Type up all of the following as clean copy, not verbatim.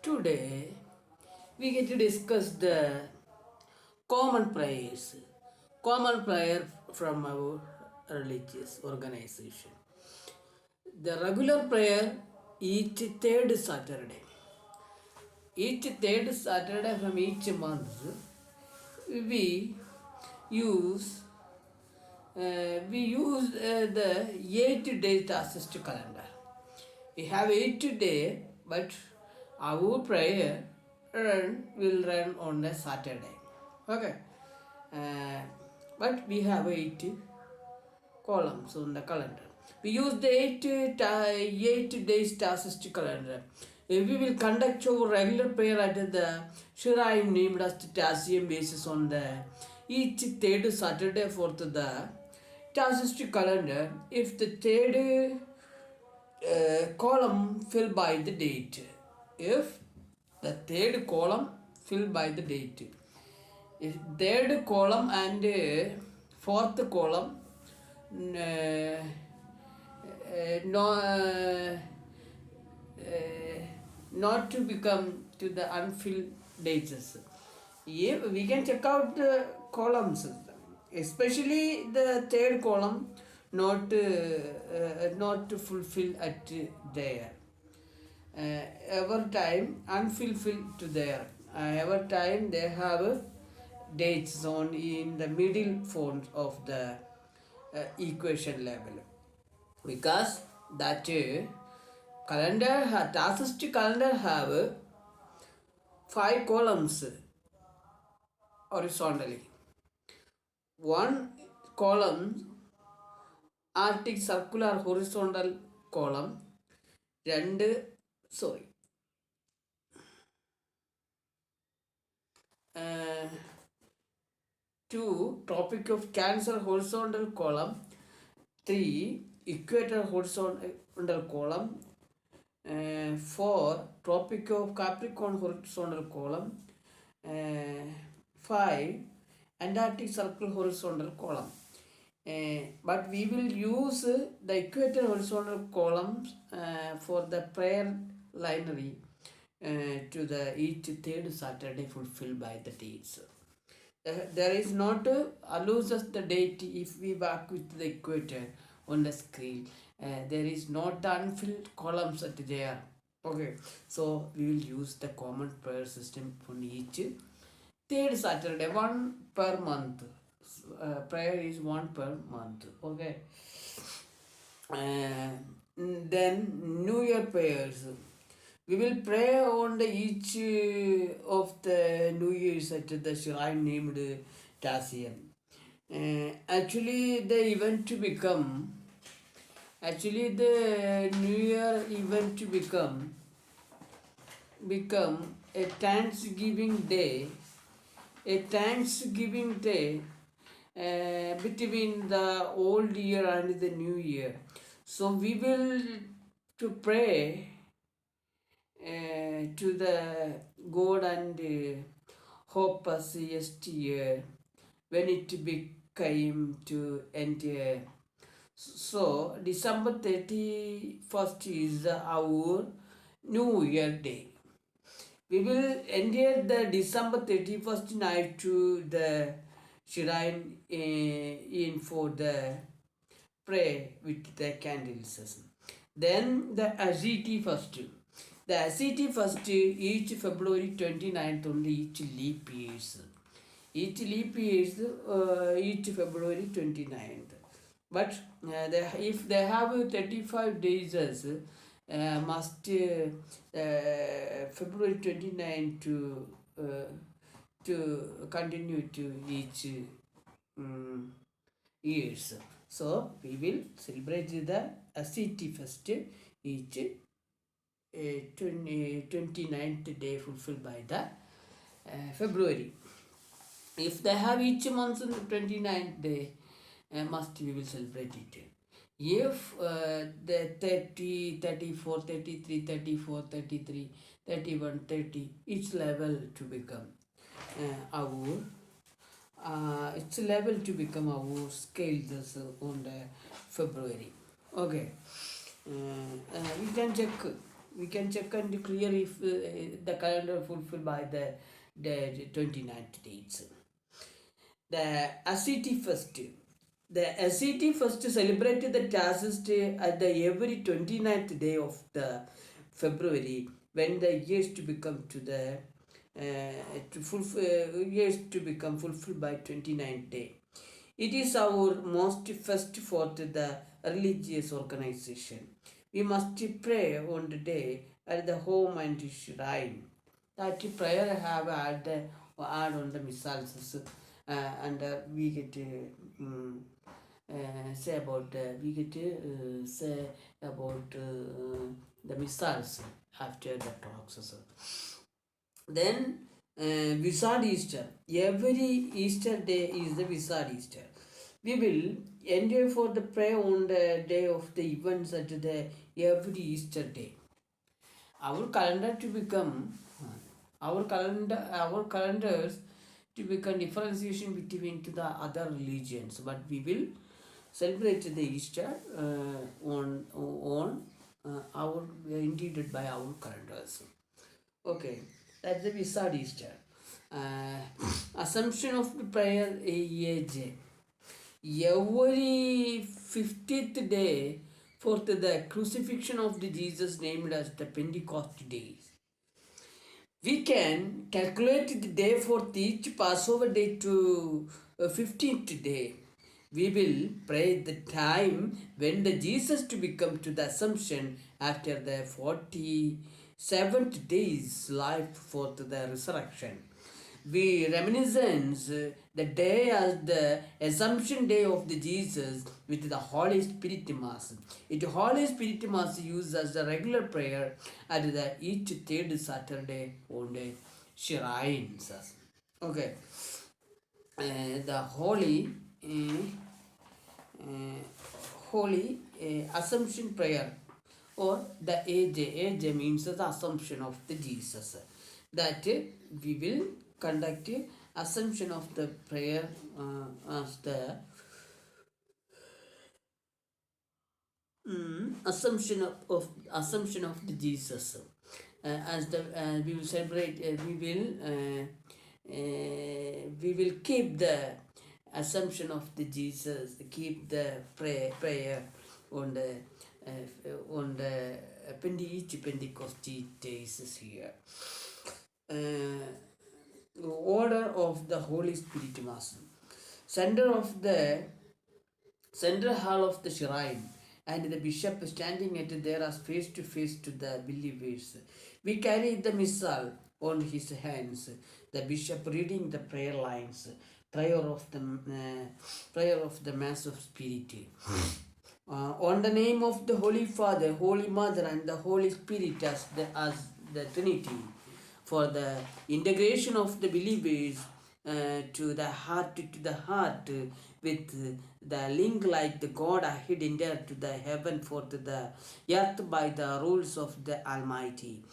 Today we get to discuss the common prayers, common prayer from our religious organization. The regular prayer each third Saturday. Each third Saturday from each month, we use the 8 day task calendar. We have 8 day, but our prayer will run on a Saturday. Okay, uh, but we have 8 columns on the calendar. We use the 8 days task calendar. We will conduct our regular prayer at the shrine named as TAZISM basis on the each third Saturday for the task calendar. If the third column fill by the date, if the third column fill by the date, if third column and fourth column no, not to become to the unfilled dates. Yeah, we can check out the columns, especially the third column not to fulfill at there. Every time unfulfilled to there. Every time they have dates on in the middle form of the equation level, because that calendar task calendar have 5 columns horizontally. One column arctic circular horizontal column, രണ്ട് sorry uh, 2 tropic of cancer horizontal column, 3 equator horizontal column, 4 tropic of capricorn horizontal column, 5 antarctic circle horizontal column. But we will use the equator horizontal columns for the prayer lineary to the each third Saturday fulfilled by the dates. There is not allows us the date if we work with the equator on the screen. There is not unfilled columns at there. Okay, so we will use the common prayer system for each third Saturday, one per month. Prayer is one per month. Okay. Then New Year prayers. We will pray on the each of the New Year's at the shrine named TAZISM. Actually, the event to become. Actually, the New Year event to become a Thanksgiving day. A Thanksgiving day between the old year and the new year. So we will to pray to the God and hope us yesterday when it became to end year. So December 31st is our New Year day. We will enter the December 31st night to the shrine in for the pray with the candles. Then the ACT first. The ACT first each February 29th only each leap years. Each leap years each February 29th. But if they have 35 days must February 29 to continue to each years. So we will celebrate the city fest each 29th day fulfilled by the February. If they have each month on the 29th day, must we will celebrate it. If the 30, 34, 33, 34, 33, 31, 30, each level to become our it's level to become our scales on the February. Okay, we can check we can check and clear if the calendar fulfilled by the 29th dates. The ACT Fest. The ACT Fest celebrated the TAZISM Day at the every 29th day of the February, when the years to become to the years to become fulfilled by 29th day. It is our most first for the religious organization. We must pray on the day at the home and shrine. That prayer have add on the missiles, and we get say about we get say about the missiles after the talks. Then Wizard Easter. Every Easter day is the Wizard Easter. We will enjoy for the prayer on the day of the events at the every Easter day. Our calendar to become our calendars to become differentiation between to the other religions, but we will celebrate the Easter on our indicated by our calendars. Okay, that's the Wizard Easter. Uh, Assumption of the prayer age. Every 50th day for the crucifixion of the Jesus named as the Pentecost days. We can calculate the day for each Passover day to 15th day. We will pray the time when the Jesus to become to the Assumption after the 47th day's life for the resurrection. We reminiscence the day as the Assumption Day of the Jesus with the Holy Spirit Mass. It Holy Spirit Mass used as a regular prayer at the each third Saturday on the shrines. Okay, the holy Assumption prayer, or the AJ means the Assumption of the Jesus. That we will conduct Assumption of the prayer as the Assumption of the Jesus. As the we will celebrate, we will keep the Assumption of the Jesus, keep the prayer on the each Pentecost days here. Order of the Holy Spirit Mass. Center of the central hall of the shrine, and the bishop standing at there as face to face to the believers. We carry the missal on his hands. The bishop reading the prayer lines, prayer of the Mass of Spirit. On the name of the Holy Father, Holy Mother, and the Holy Spirit as the Trinity, for the integration of the believers to the heart with the link like the God hidden there to the heaven for the earth by the rules of the Almighty.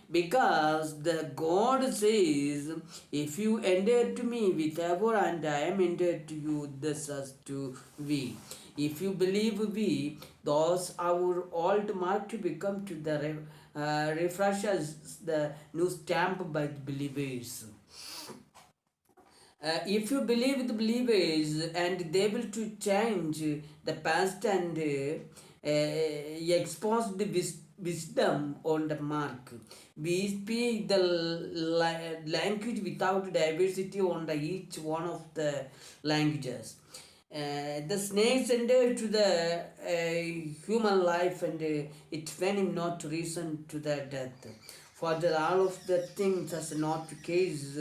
Because the God says, if you enter to me with ever, and I am entered to you, this as to we. If you believe we, those our old mark to become to the refreshes the new stamp by the believers. If you believe the believers and they will to change the past and expose the wisdom on the mark. We speak the language without diversity on the each one of the languages. The snakes enter to the human life, and it venom not reason to the death. For the all of the things as not to case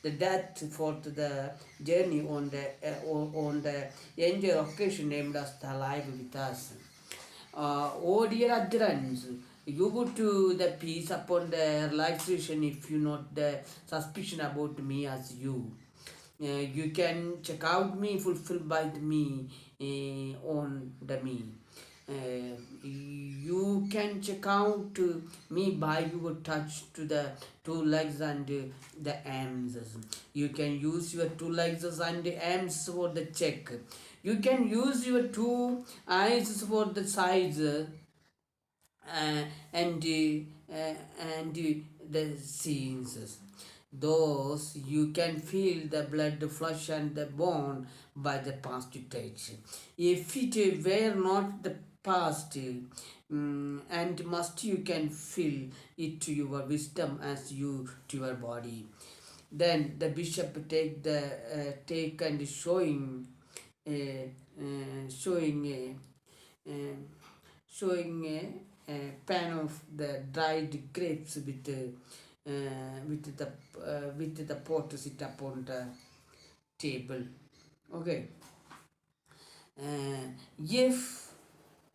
the death for the journey on the angel occasion named as the alive with us. Oh dear adherents, you go to the peace upon the relaxation if you not the suspicion about me as you. You can check out me fulfilled by me on the me. You can check out me by your touch to the two legs and the arms. You can use your two legs and the arms for the check. You can use your two eyes for the size and and the scenes. Those you can feel the blood, the flesh, and the bone by the past touch. If it were not the past, and must you can feel it to your wisdom as you to your body. Then the bishop take and showing uh, showing a pan of the dried grapes with the pot sit upon the table. Okay. If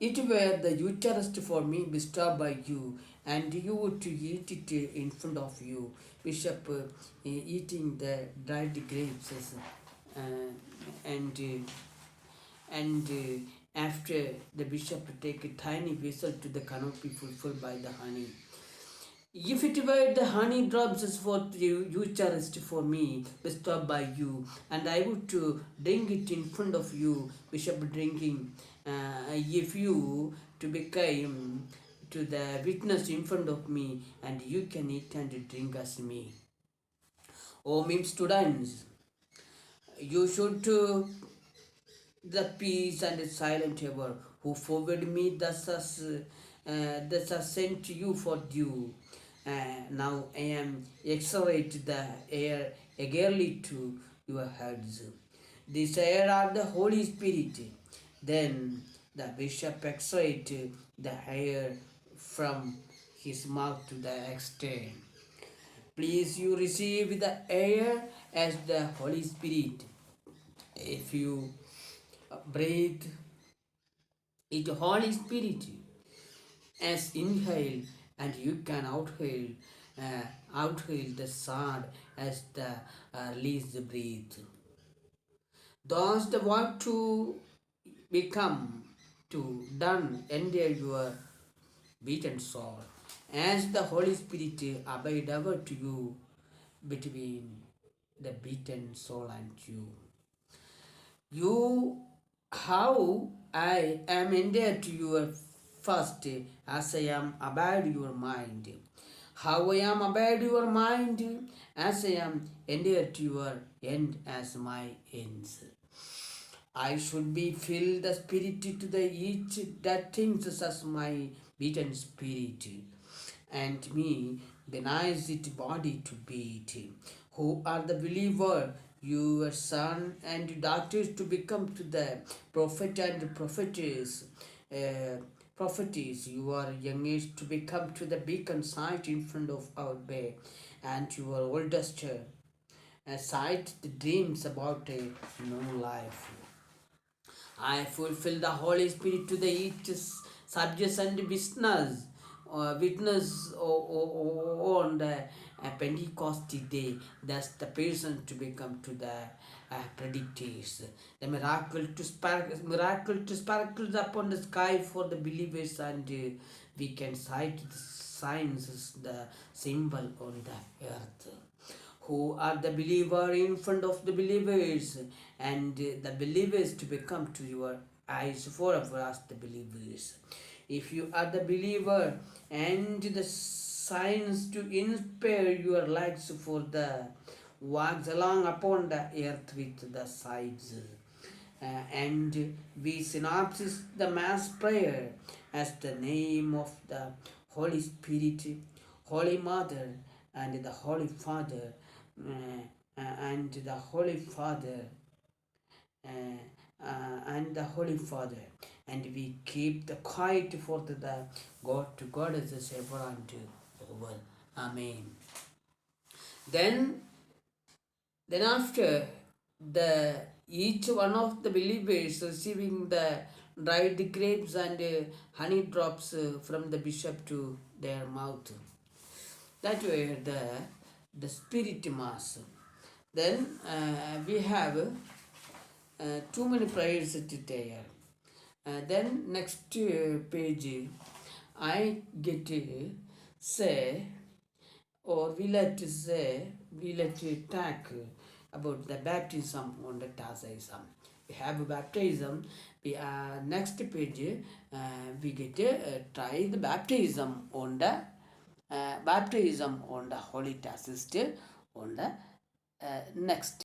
it were the Eucharist for me bestowed by you, and you would to eat it in front of you, Bishop eating the dried grapes, and after the bishop take a tiny vessel to the canopy fulfilled by the honey. If it were the honey drops is for you, Eucharist for me, bestowed by you, and I would to drink it in front of you, Bishop drinking, if you to become to the witness in front of me, and you can eat and drink as me. Oh, means students, you should the peace and silent ever, who forward me thus has sent you for due. Now I am exhorate the air eagerly to your heads. This air of the Holy Spirit. Then the bishop exhorate the air from his mouth to the extent. Please you receive the air as the Holy Spirit. If you breathe it Holy Spirit as inhale, and you can outhale the sword as the release the breath. Thus the work to become to done enter your beaten soul, as the Holy Spirit abide ever to you between the beaten soul and you. You, how I am endeared to your first, as I am abide your mind. How I am abide your mind, as I am endeared to your end as my ends. I should be filled the spirit to the each that thinks as my beaten spirit, and me denies it body to beat. Who are the believer, your son and daughters to become to the prophet and prophetess, prophetess, you are youngest to become to the beacon sight in front of our bay, and your oldest sight the dreams about a new life. I fulfill the Holy Spirit to the each subjects and on the Pentecost day. That's the person to become to the predictors. The miracle to sparkles upon the sky for the believers, and we can sight the signs, the symbol on the earth. Who are the believer in front of the believers, and the believers to become to your eyes forever as the believers. If you are the believer, and the signs to inspire your lights for the walks along upon the earth with the sides. And we synopsis the mass prayer as the name of the Holy Spirit, Holy Mother, and the Holy Father, and the Holy Father, and the Holy Father, and we keep the quiet for the God to God as a ever unto over. Amen. Then after the each one of the believers receiving the dried grapes and honey drops from the bishop to their mouth. That way the spirit mass. Then we have too many prayers today. Then next page, I get to say, or we like to talk about the baptism on the TAZISM. We have a baptism. We next page we get to try the baptism on the baptism on the Holy TAZISM on the next.